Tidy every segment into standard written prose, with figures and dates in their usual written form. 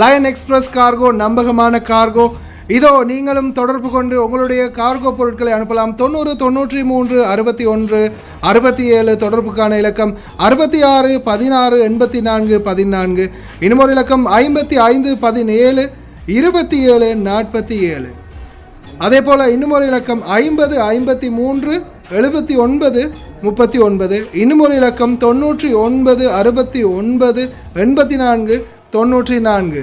Line express cargo நம்பகமான cargo. இதோ நீங்களும் தொடர்பு கொண்டு உங்களுடைய கார்கோ பொருட்களை அனுப்பலாம். 90 93 61 67 தொடர்புக்கான இலக்கம் 66 16 84 14. இன்னொரு இலக்கம் 55 17 27 47. அதே போல் இன்னுமொரு இலக்கம் 50 53 79 39. இன்னுமொரு இலக்கம் 99 69 84 94.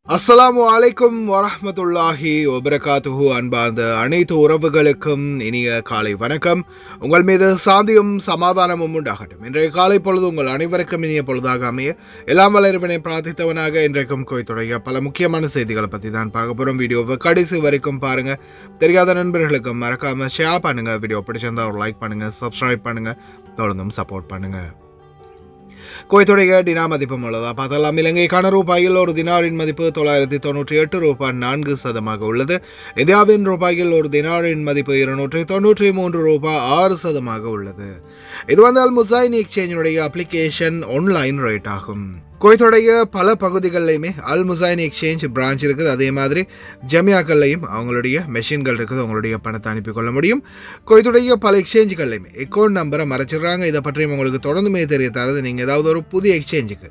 அஸ்ஸலாமு அலைக்கும் வரஹ்மத்துல்லாஹி வபரகாத்துஹு. அன்பார்ந்த அனைத்து உறவுகளுக்கும் இனிய காலை வணக்கம். உங்கள் மீது சாந்தியும் சமாதானமும் உண்டாகட்டும். இன்றைய காலை பொழுது உங்கள் அனைவருக்கும் இனிய பொழுதாக அமைய எல்லாம் வளர்வினை பிரார்த்தித்தவனாக இன்றைக்கும் கோய்த்துடைய பல முக்கியமான செய்திகளை பற்றி தான் பார்க்க போகிறோம். வீடியோவை கடைசி வரைக்கும் பாருங்க. தெரியாத நண்பர்களுக்கு மறக்காம ஷேர் பண்ணுங்க. வீடியோ பிடிச்சிருந்தா ஒரு லைக் பண்ணுங்க, சப்ஸ்கிரைப் பண்ணுங்க, தொடர்ந்தும் சப்போர்ட் பண்ணுங்க. குவைத்துடைய டினா மதிப்பு உள்ளதா பார்த்தலாம். இலங்கைக்கான ரூபாயில் ஒரு தினாரின் மதிப்பு 998 ரூபாய் 4% உள்ளது. இந்தியாவின் ரூபாயில் ஒரு தினாரின் மதிப்பு 293 ரூபாய் 6% உள்ளது. இது வந்து அல் முசைன் எக்ஸ்சேஞ்சினுடைய அப்ளிகேஷன் ஆன்லைன் ரேட் ஆகும். குவைத்துடைய பல பகுதிகளிலையுமே அல் முசைன் எக்ஸ்சேஞ்ச் பிரான்ச் இருக்குது. அதே மாதிரி ஜமியாக்கள்லையும் அவங்களுடைய மெஷின்கள் இருக்குது. அவங்களுடைய பணத்தை அனுப்பி கொள்ள முடியும். குவைத்துடைய பல எக்ஸ்சேஞ்சுகள்லையுமே அக்கௌண்ட் நம்பரை மறைச்சிடுறாங்க. இதை பற்றியும் உங்களுக்கு தொடர்ந்துமே தெரிய தரது. நீங்கள் ஏதாவது ஒரு புதிய எக்ஸ்சேஞ்சுக்கு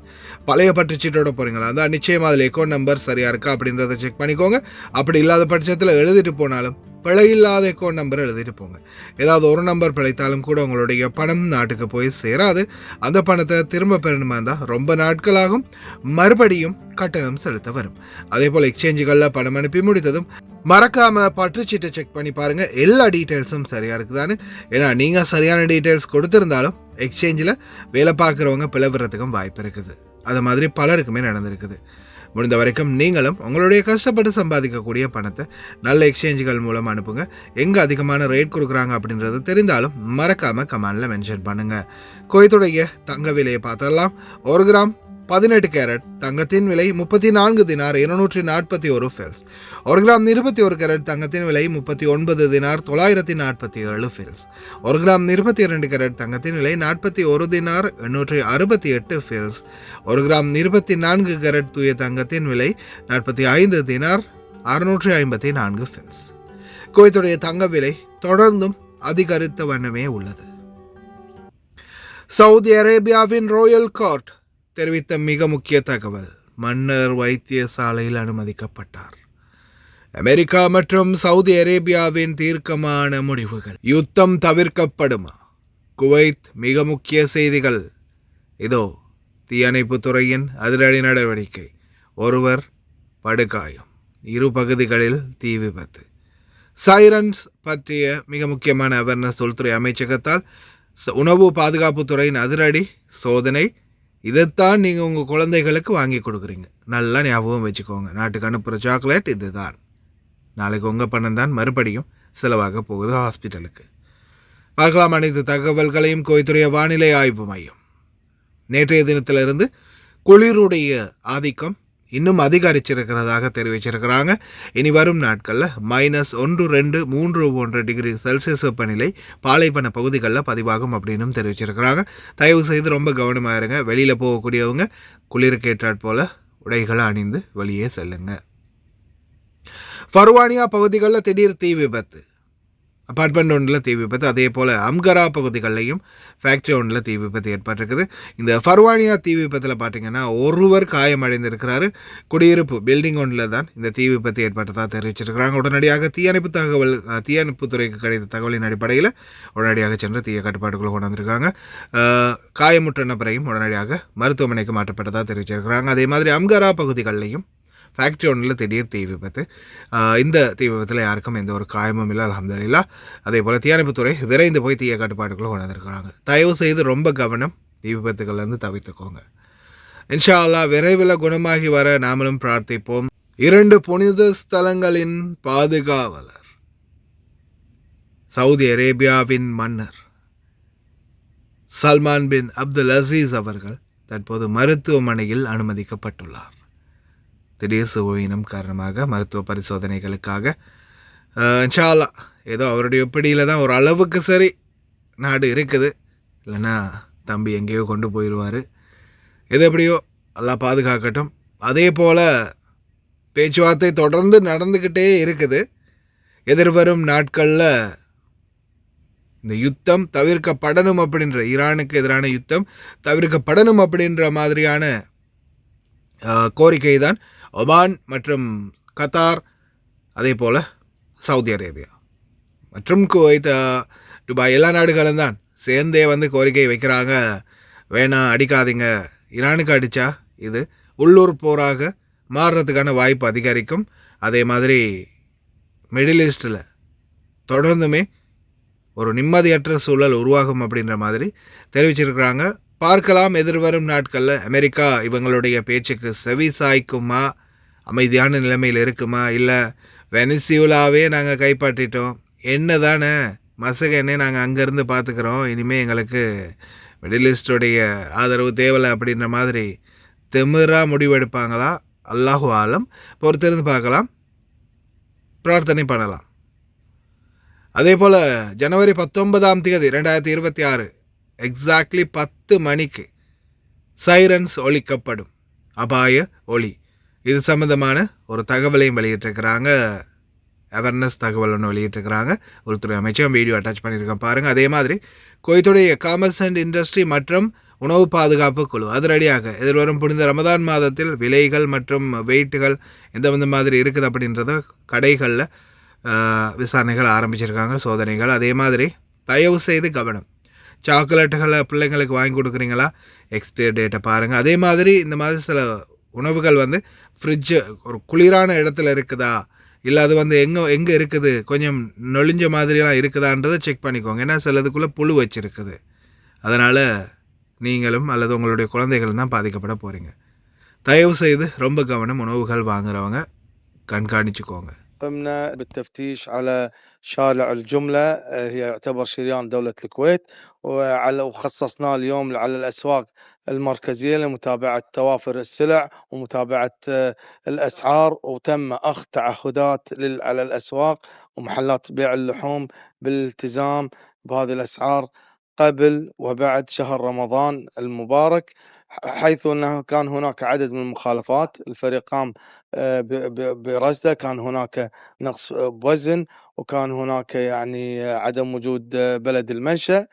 பழைய பற்றுச்சீட்டோட போகிறீங்களா இருந்தால் நிச்சயமாக அதில் அக்கௌண்ட் நம்பர் சரியாக இருக்கா அப்படின்றத செக் பண்ணிக்கோங்க. அப்படி இல்லாத பட்சத்தில் எழுதிட்டு போனாலும் பிழை இல்லாத அக்கௌண்ட் நம்பர் எழுதிட்டு போங்க. ஏதாவது ஒரு நம்பர் பிழைத்தாலும் கூட உங்களுடைய பணம் நாட்டுக்கு போய் சேராது. அந்த பணத்தை திரும்ப பெறணுமா இருந்தால் ரொம்ப நாட்களாகும். மறுபடியும் கட்டணம் செலுத்த வரும். அதே போல் எக்ஸ்சேஞ்சுகளில் பணம் அனுப்பி முடித்ததும் மறக்காம பற்றுச்சீட்டை செக் பண்ணி பாருங்க எல்லா டீட்டெயில்ஸும் சரியா இருக்குதான்னு. ஏன்னா நீங்க சரியான டீட்டெயில்ஸ் கொடுத்திருந்தாலும் எக்ஸ்சேஞ்சில் வேலை பார்க்குறவங்க பிளவுறதுக்கும் வாய்ப்பு இருக்குது. அது மாதிரி பலருக்குமே நடந்திருக்குது. முடிந்த வரைக்கும் நீங்களும் உங்களுடைய கஷ்டப்பட்டு சம்பாதிக்கக்கூடிய பணத்தை நல்ல எக்ஸ்சேஞ்சுகள் மூலம் அனுப்புங்க. எங்கே அதிகமான ரேட் கொடுக்குறாங்க அப்படின்றது தெரிந்தாலும் மறக்காமல் கமெண்டில் மென்ஷன் பண்ணுங்கள். குவைத்துடைய தங்க விலையை பார்த்தரலாம். 1 கிராம் 18 கேரட் தங்கத்தின் விலை 34 தினார் 241 ஃபெல்ஸ். 1 கிராம் 21 கேரட் தங்கத்தின் விலை 39 தினார் 947 ஃபெல்ஸ். 1 கிராம் 22 கேரட் தங்கத்தின் விலை 41 தினார் 868 ஃபெல்ஸ். 1 கிராம் 24 கேரட் தூய தங்கத்தின் விலை 45 தினார் 654 ஃபெல்ஸ். குவைத்துடைய தங்க விலை தொடர்ந்தும் அதிகரித்த வண்ணமே உள்ளது. சவுதி அரேபியாவின் ராயல் கோர்ட் தெரிவித்த மிக முக்கிய தகவல். மன்னர் வைத்தியசாலையில் அனுமதிக்கப்பட்டார். அமெரிக்கா மற்றும் சவுதி அரேபியாவின் தீர்க்கமான முடிவுகள். யுத்தம் தவிர்க்கப்படுமா? குவைத் மிக முக்கிய செய்திகள் இதோ. தீயணைப்பு துறையின் அதிரடி நடவடிக்கை. ஒருவர் படுகாயம். 2 பகுதிகளில் தீ விபத்து. சைரன்ஸ் பற்றிய மிக முக்கியமான அவேர்னஸ் உள்துறை அமைச்சகத்தால் உணவு பாதுகாப்புத்துறையின் அதிரடி சோதனை. இதைத்தான் நீங்கள் உங்கள் குழந்தைகளுக்கு வாங்கி கொடுக்குறீங்க. நல்லா ஞாபகம் வச்சுக்கோங்க. நாட்டுக்கு அனுப்புகிற சாக்லேட் இது தான். நாளைக்கு உங்கள் பணம் தான் மறுபடியும் செலவாக போகுது ஹாஸ்பிட்டலுக்கு. பார்க்கலாம் அனைத்து தகவல்களையும் குவைத்துடைய வானிலை ஆய்வு மையம். நேற்றைய தினத்திலிருந்து குளிருடைய ஆதிக்கம் இன்னும் அதிகரிச்சிருக்கிறதாக தெரிவிச்சிருக்கிறாங்க. இனி வரும் நாட்களில் -1, 2, 3 போன்ற டிகிரி செல்சியஸ் வெப்பநிலை பாலைவன பகுதிகளில் பதிவாகும் அப்படின்னு தெரிவிச்சிருக்கிறாங்க. தயவு செய்து ரொம்ப கவனமாக இருங்க. வெளியில் போகக்கூடியவங்க குளிருக்கேற்றாற் போல உடைகளை அணிந்து வெளியே செல்லுங்க. ஃபர்வானியா பகுதிகளில் திடீர் தீ விபத்து. அப்பார்ட்மெண்ட் ஒன்றில் தீ விபத்து. அதே போல் அம்கரா பகுதிகளிலையும் ஃபேக்ட்ரி ஒன்றில் தீ விபத்து ஏற்பட்டிருக்குது. இந்த ஃபர்வானியா தீ விபத்தில் பார்த்தீங்கன்னா ஒருவர் காயமடைந்திருக்கிறாரு. குடியிருப்பு பில்டிங் ஒன்றில் தான் இந்த தீ விபத்து ஏற்பட்டதாக தெரிவிச்சிருக்கிறாங்க. உடனடியாக தீயணைப்புத்துறைக்கு கிடைத்த தகவலின் அடிப்படையில் உடனடியாக சென்று தீய கட்டுப்பாட்டுக்குள்ளே கொண்டு வந்திருக்காங்க. காயமுற்ற நபரையும் உடனடியாக மருத்துவமனைக்கு மாற்றப்பட்டதாக தெரிவிச்சிருக்கிறாங்க. அதே மாதிரி அம்கரா பகுதிகளிலையும் ஃபேக்ட்ரி ஒன்றில் திடீர் தீ விபத்து. இந்த தீ விபத்தில் யாருக்கும் எந்த ஒரு காயமும் இல்லை, அல்ஹம்துலில்லாஹ். அதே போல் தீயணைப்புத்துறை விரைந்து போய் தீய கட்டுப்பாட்டுக்குள்ளே கொண்டு வந்திருக்கிறாங்க. தயவு செய்து ரொம்ப கவனம். தீ விபத்துகள்லேருந்து தவிர்த்துக்கோங்க. இன்ஷா அல்லாஹ் விரைவில் குணமாகி வர நாமளும் பிரார்த்திப்போம். 2 புனித ஸ்தலங்களின் பாதுகாவலர். சவுதி அரேபியாவின் மன்னர் சல்மான் பின் அப்துல் அசீஸ் அவர்கள் தற்போது மருத்துவமனையில் அனுமதிக்கப்பட்டுள்ளார். திடீர் சுகவீனம் காரணமாக மருத்துவ பரிசோதனைகளுக்காக இன்ஷா அல்லாஹ் ஏதோ அவருடைய பிடியில் தான் ஒரு அளவுக்கு சரி நாடு இருக்குது. இல்லைன்னா தம்பி எங்கேயோ கொண்டு போயிடுவார். எது எப்படியோ எல்லாம் பாதுகாக்கட்டும். அதே போல் பேச்சுவார்த்தை தொடர்ந்து நடந்துக்கிட்டே இருக்குது. எதிர்வரும் நாட்களில் இந்த யுத்தம் தவிர்க்கப்படணும் அப்படின்ற, ஈரானுக்கு எதிரான யுத்தம் தவிர்க்கப்படணும் அப்படின்ற மாதிரியான கோரிக்கை தான் ஒமான் மற்றும் கத்தார், அதே போல் சவுதி அரேபியா மற்றும் குவைத், துபாய் எல்லா நாடுகளும் தான் சேர்ந்தே வந்து கோரிக்கை வைக்கிறாங்க. வேணாம், அடிக்காதீங்க, ஈரானுக்கு அடித்தா இது உள்ளூர் போராக மாறுறதுக்கான வாய்ப்பு அதிகரிக்கும். அதே மாதிரி மிடில் ஈஸ்டில் தொடர்ந்துமே ஒரு நிம்மதியற்ற சூழல் உருவாகும் அப்படின்ற மாதிரி தெரிவிச்சிருக்கிறாங்க. பார்க்கலாம் எதிர்வரும் நாட்களில் அமெரிக்கா இவங்களுடைய பேச்சுக்கு செவி சாய்க்குமா, அமைதியான நிலைமையில் இருக்குமா, இல்லை வெனிசியூலாவே நாங்கள் கைப்பற்றிட்டோம், என்ன தானே மசக என்ன நாங்கள் அங்கேருந்து பார்த்துக்கிறோம், இனிமேல் எங்களுக்கு மிடில் ஈஸ்டுடைய ஆதரவு தேவலை அப்படின்ற மாதிரி திமிராக முடிவெடுப்பாங்களா? அல்லாஹு ஆலம், பொறுத்திருந்து பார்க்கலாம், பிரார்த்தனை பண்ணலாம். அதே போல் ஜனவரி 19 2026 எக்ஸாக்ட்லி 10 மணிக்கு சைரன்ஸ் ஒலிக்கப்படும், அபாய ஒலி. இது சம்மந்தமான ஒரு தகவலையும் வெளியிட்டிருக்கிறாங்க, அவேர்னஸ் தகவல் ஒன்று வெளியிட்டிருக்கிறாங்க உள்துறை அமைச்சர். வீடியோ அட்டாச் பண்ணியிருக்கேன் பாருங்கள். அதே மாதிரி குவைத்துடைய காமர்ஸ் அண்ட் இண்டஸ்ட்ரி மற்றும் உணவு பாதுகாப்பு குழு அதிரடியாக எதிர்வரும் புனித ரமதான் மாதத்தில் விலைகள் மற்றும் வெயிட்டுகள் எந்த மாதிரி இருக்குது அப்படின்றத கடைகளில் விசாரணைகள் ஆரம்பிச்சிருக்காங்க, சோதனைகள். அதே மாதிரி தயவு செய்து கவனம், சாக்லேட்டுகளை பிள்ளைங்களுக்கு வாங்கி கொடுக்குறீங்களா, எக்ஸ்பயர் டேட்டை பாருங்கள். அதே மாதிரி இந்த மாதிரி சில உணவுகள் வந்து ஃப்ரிட்ஜு ஒரு குளிரான இடத்துல இருக்குதா, இல்லை அது வந்து எங்கே இருக்குது, கொஞ்சம் நொழிஞ்ச மாதிரியெல்லாம் இருக்குதான்றதை செக் பண்ணிக்கோங்க. ஏன்னா சிலதுக்குள்ளே புழு வச்சுருக்குது. அதனால் நீங்களும் அல்லது உங்களுடைய குழந்தைகள் தான் பாதிக்கப்பட போகிறீங்க. தயவு செய்து ரொம்ப கவனம், உணவுகள் வாங்குறவங்க கண்காணிச்சுக்கோங்க. قمنا بالتفتيش على شارع الجملة، هي يعتبر شريان دولة الكويت، وخصصناه اليوم على الأسواق المركزية لمتابعة توافر السلع ومتابعة الأسعار، وتم أخذ تعهدات على الأسواق ومحلات بيع اللحوم بالالتزام بهذه الأسعار قبل وبعد شهر رمضان المبارك، حيث أنه كان هناك عدد من المخالفات. الفريق قام برصده، كان هناك نقص بوزن، وكان هناك يعني عدم وجود بلد المنشأ،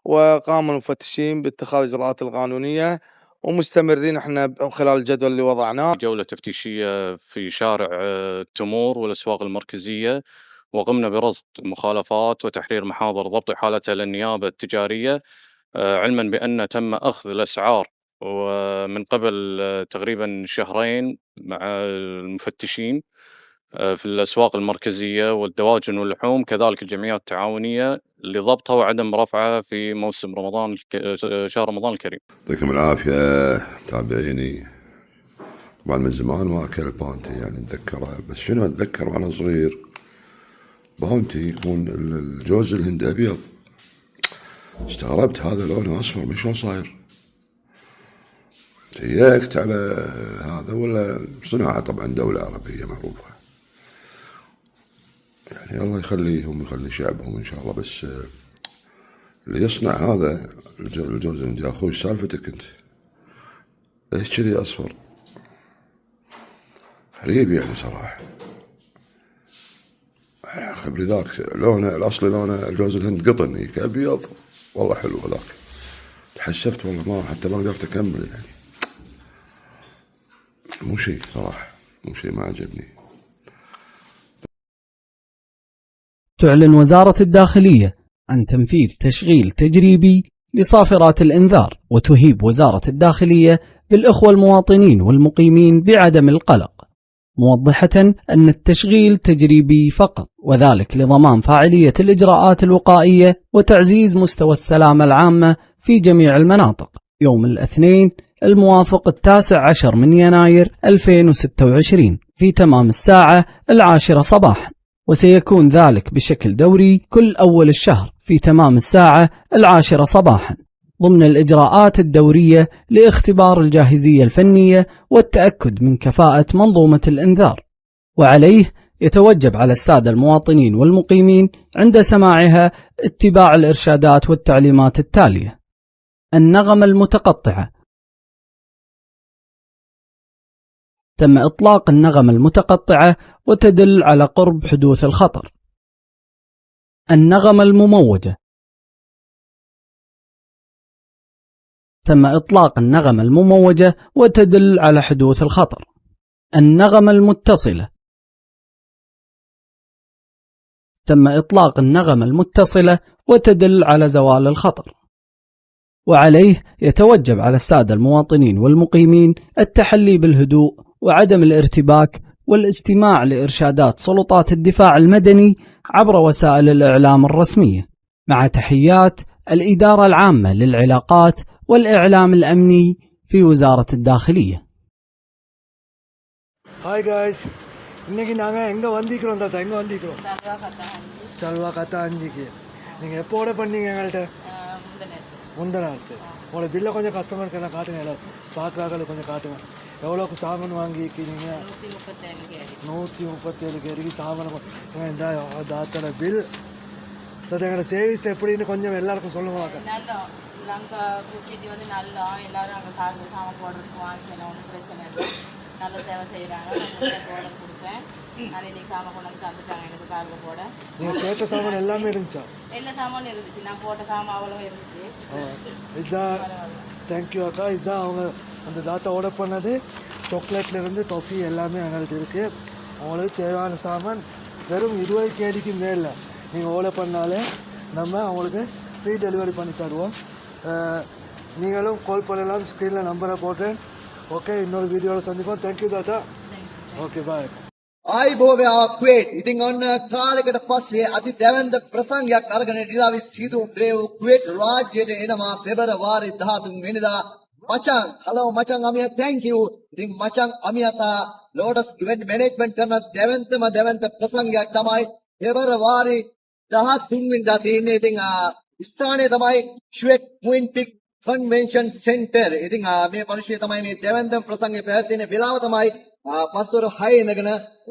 وقام المفتشين باتخاذ الإجراءات القانونية، ومستمرين احنا خلال الجدول اللي وضعناه. جولة تفتيشية في شارع التمور والأسواق المركزية، وقمنا برصد مخالفات وتحرير محاضر ضبط إحالتها للنيابة التجارية، علما بأن تم أخذ الأسعار ومن قبل تقريبا شهرين مع المفتشين في الأسواق المركزية والدواجن واللحوم، كذلك الجمعيات التعاونية لضبطها وعدم رفعها في موسم رمضان، شهر رمضان الكريم. يعطيكم العافية تابعيني. طبعا من زمان ما أكل باونتي، يعني أتذكره، بس شنو أتذكر وأنا صغير باونتي يكون الجوز الهند أبيض، استغربت هذا لونه أصفر، مش شلون صاير؟ تيكت على هذا، ولا صناعة طبعا دولة عربية معروفة، يعني الله يخليهم ويخلي شعبهم إن شاء الله. بس اللي يصنع هذا الجوز الهندي، يا أخوي سالفتك أنت؟ إيش كذي أصفر؟ غريب يعني صراحة. أنا خبري ذاك لونه الأصلي لونه الجوز الهند قطن هيك أبيض، والله حلو هذاك. تحسفت والله، ما حتى ما قدرت أكمل، يعني مو شيء صراحة، مو شيء، ما عجبني. تعلن وزارة الداخلية عن تنفيذ تشغيل تجريبي لصافرات الإنذار، وتهيب وزارة الداخلية بالإخوة المواطنين والمقيمين بعدم القلق، موضحة أن التشغيل تجريبي فقط، وذلك لضمان فاعلية الإجراءات الوقائية وتعزيز مستوى السلامة العامة في جميع المناطق. يوم الاثنين الموافق 19 من يناير 2026 في تمام الساعة 10 صباحا، وسيكون ذلك بشكل دوري كل أول الشهر في تمام الساعة 10 صباحا، ضمن الإجراءات الدورية لاختبار الجاهزية الفنية والتأكد من كفاءة منظومة الإنذار. وعليه يتوجب على السادة المواطنين والمقيمين عند سماعها اتباع الإرشادات والتعليمات التالية: النغمة المتقطعة، تم إطلاق النغمة المتقطعة وتدل على قرب حدوث الخطر. النغمة المموجة. تم إطلاق النغمة المموجة وتدل على حدوث الخطر. النغمة المتصلة. تم إطلاق النغمة المتصلة وتدل على زوال الخطر. وعليه يتوجب على السادة المواطنين والمقيمين التحلي بالهدوء وعدم الارتباك والاستماع لإرشادات سلطات الدفاع المدني عبر وسائل الإعلام الرسمية، مع تحيات الإدارة العامة للعلاقات والإعلام الأمني في وزارة الداخلية. Hi guys, இன்னைக்கு நாங்கள் எங்கே வந்திக்கிறோம் தாத்தா? எங்கே வந்திக்கிறோம்? சல்வா கத்தாஞ்சிக்கு. நீங்கள் எப்போ ஆர்டர் பண்ணீங்க எங்கள்கிட்ட? முந்தநாத்து. உங்களோட பில்லை கொஞ்சம் கஸ்டமருக்கு என்ன காட்டுங்க, எல்லாம் பார்க்குறாங்க, கொஞ்சம் காட்டுங்க. எவ்வளோக்கு சாமான் வாங்கிக்கிறீங்க? 137 கேடிக்கு சாமான். இந்த தாத்தோட பில். தாத்தா எங்களோட சேவிஸ் எப்படின்னு கொஞ்சம் எல்லாருக்கும் சொல்லுவாங்க. லங்கா பூச்சிட்டி வந்து நல்லா எல்லாரும் அங்கே கார்டு சாமான் போடுறதுக்கு வாங்கிக்கலாம், ஒன்றும் பிரச்சனை இல்லை. நல்ல சேவை செய்கிறாங்க. நான் ஆர்டர் கொடுத்தேன். நான் இன்னைக்கு சாமான் கொண்டு வந்து தந்துட்டாங்க எனக்கு கார்டு போட. நீங்கள் கேட்ட சாமான் எல்லாமே இருந்துச்சா? எல்லா சாமானும் இருந்துச்சு. நான் போட்ட சாமான் அவ்வளோ இருந்துச்சு. இதுதான் தேங்க்யூ அக்கா. இதுதான் அவங்க அந்த தாத்தா ஆர்டர் பண்ணது. சாக்லேட்லேருந்து டொஃபி எல்லாமே எங்களுக்கு இருக்குது. அவங்களுக்கு தேவையான சாமான் வெறும் 20 கேடிக்கு மேலே நீங்கள் ஆர்டர் பண்ணாலே நம்ம அவங்களுக்கு ஃப்ரீ டெலிவரி பண்ணி தருவோம். நீங்களும் கால் பண்ணலாம். ஸ்க்ரீனில் நம்பரை போட்டேன். ஓகே, இன்னொரு வீடியோவில் சந்திப்போம். தேங்க்யூ தாத்தா. ஓகே, பாய். ආයිබෝවයා ක්වේට්. ඉතින් ඔන්න කාලෙකට පස්සේ අති දැවැන්ත ප්‍රසංගයක් අරගෙන ඩිලාවිස් සීදු බ්‍රේව් ක්වේට් රාජ්‍යයට එනවා පෙබරවාරි 13 වෙනිදා. මචං, hello මචං අමියා, thank you. ඉතින් මචං අමියා සහ ලෝටස් ඉවෙන්ට් මැනේජ්මන්ට් කරන දැවැන්ත ප්‍රසංගයක් තමයි පෙබරවාරි 13 වෙනිදා තියෙන්නේ. ඉතින් ස්ථානය තමයි ශ්වෙක් මුයින්පික් කන්වෙන්ෂන් සෙන්ටර්. ඉතින් මේ පරිශ්‍රය තමයි මේ දැවැන්තම ප්‍රසංගය පැවැත්වෙන වෙලාව තමයි පස්වර 6 ඉඳගෙන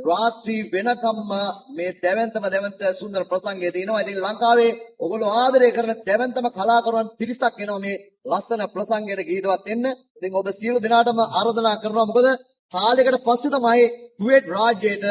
රාත්‍රී වෙනකම්ම මේ දැවැන්ත සුන්දර ප්‍රසංගය තියෙනවා. ඉතින් ලංකාවේ ඔයගොල්ලෝ ආදරය කරන දැවැන්තම කලාකරුවන් පිරිසක් එනවා මේ ලස්සන ප්‍රසංගයට ගීතවත් වෙන්න. ඉතින් ඔබ සියලු දෙනාටම ආරාධනා කරනවා. මොකද කාලයකට පස්සේ තමයි කුවේට් රාජ්‍යයට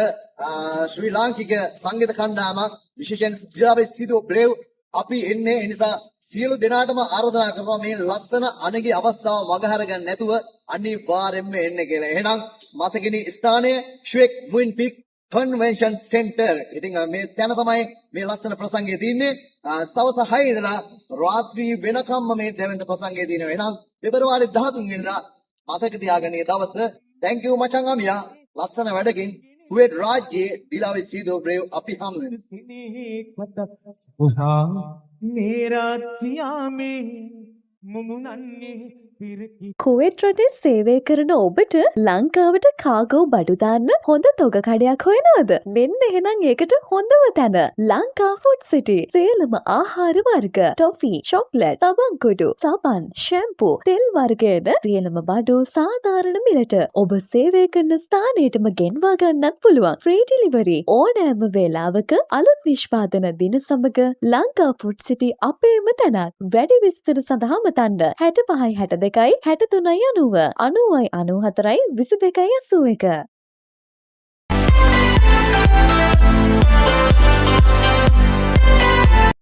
ශ්‍රී ලාංකික සංගීත කණ්ඩායමක් විශේෂයෙන් ඩිලාවිස් සීදු බ්‍රේව් අපි එන්නේ. ඒ නිසා සියලු දෙනාටම ආරාධනා කරනවා මේ ලස්සන අනගි අවස්ථාව මගහර ගන්න නැතුව අනිවාර්යෙන්ම එන්න කියලා. එහෙනම් මතකිනි ස්ථානය ශ්වෙක් මුයින්පික් කන්වෙන්ෂන් සෙන්ටර්. ඉතින් මේ තැන තමයි මේ ලස්සන ප්‍රසංගය තියෙන්නේ. සවස් 6 ඉඳලා රාත්‍රී වෙනකම්ම මේ දැවැන්ත ප්‍රසංගය තියෙනවා. එහෙනම් පෙබරවාරි 13 වෙනිදා මතක තියාගන්න මේ දවස. thank you මචං අමියා. ලස්සන වැඩකින් කුවේට් රාජ්‍යයේ ඩිලාවිස් සීදු බ්‍රේව් අපි හමු වෙනවා. කුවේට් රටේ සේවය කරන ඔබට ලංකාවට කාගෝ බඩු දාන්න හොඳ තොග කඩයක් හොයනවද? මෙන්න එහෙනම් ඒකට හොඳම තැන ලංකා ෆුඩ් සිටි. සියලුම ආහාර වර්ග, ටොෆි, චොක්ලට්, සබන්කුඩු, සබන්, ෂැම්පූ, තෙල් වර්ගයන සියලුම බඩු සාධාරණ මිලට ඔබ සේවය කරන ස්ථානයටම ගෙන්වා ගන්නත් පුළුවන්. ෆ්‍රී ඩිලිවරි ඕනෑම වේලාවක අලුත් නිෂ්පාදන දින සමග ලංකා ෆුඩ් සිටි අපේම තැනක්. වැඩි විස්තර සඳහා මතන්න 65 62 63 90 90 94 22 81.